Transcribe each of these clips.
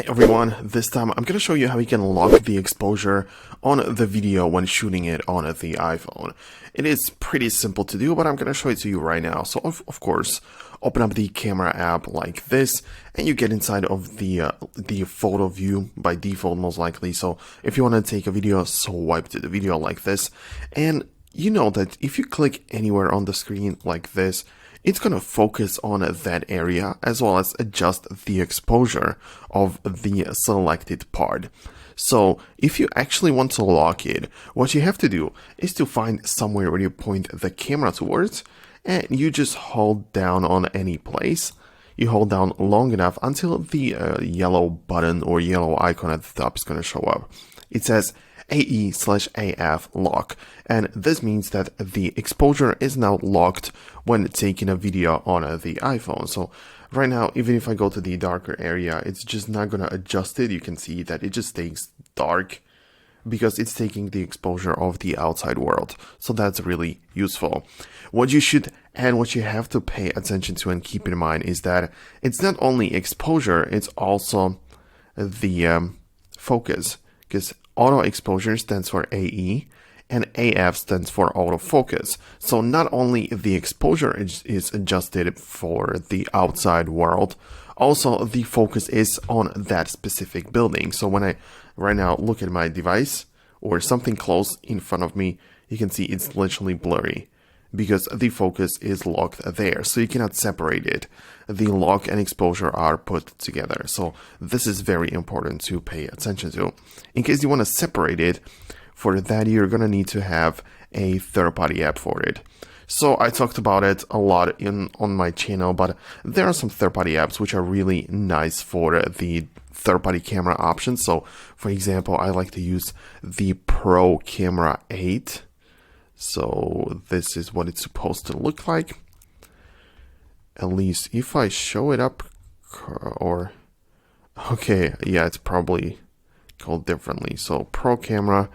Hey everyone, this time I'm going to show you how you can lock the exposure on the video when shooting it on the iPhone. It is pretty simple to do, but I'm going to show it to you right now. So of course, open up the camera app like this, and you get inside of the photo view by default most likely. So if you want to take a video, swipe to the video like this, and you know that if you click anywhere on the screen like this, it's going to focus on that area as well as adjust the exposure of the selected part. So if you actually want to lock it, what you have to do is to find somewhere where you point the camera towards, and you just hold down on any place. You hold down long enough until the yellow button or yellow icon at the top is going to show up. It says AE/AF lock, and this means that the exposure is now locked when taking a video on the iPhone. So right now, even if I go to the darker area, it's just not going to adjust it. You can see that it just stays dark because it's taking the exposure of the outside world. So that's really useful. What you should and what you have to pay attention to and keep in mind is that it's not only exposure, it's also the focus, because auto exposure stands for AE and AF stands for autofocus. So not only the exposure is adjusted for the outside world, also the focus is on that specific building. So when I right now look at my device or something close in front of me, you can see it's literally blurry because the focus is locked there. So you cannot separate it. The lock and exposure are put together. So this is very important to pay attention to. In case you want to separate it, for that you're going to need to have a third-party app for it. So I talked about it a lot on my channel, but there are some third-party apps which are really nice for the third-party camera options. So for example, I like to use the Pro Camera 8. So this is what it's supposed to look like. At least if I show it up, or okay, yeah, it's probably called differently. So Pro Camera,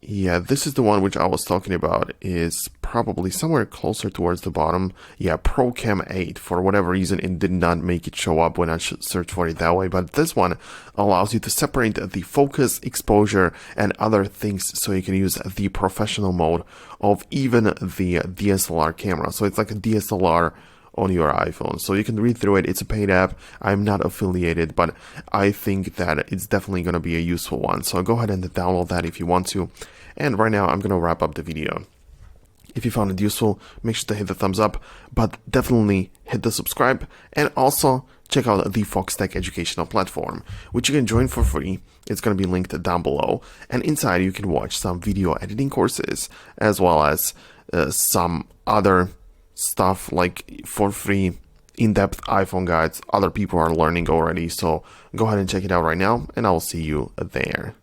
yeah, this is the one which I was talking about, is probably somewhere closer towards the bottom. Yeah, Pro Cam 8, for whatever reason, it did not make it show up when I searched for it that way. But this one allows you to separate the focus, exposure, and other things so you can use the professional mode of even the DSLR camera. So it's like a DSLR on your iPhone. So you can read through it. It's a paid app. I'm not affiliated, but I think that it's definitely going to be a useful one. So go ahead and download that if you want to. And right now I'm going to wrap up the video. If you found it useful, make sure to hit the thumbs up, but definitely hit the subscribe, and also check out the Foxtecc educational platform, which you can join for free. It's going to be linked down below, and inside you can watch some video editing courses, as well as some other stuff like for free in-depth iPhone guides other people are learning already. So go ahead and check it out right now, and I will see you there.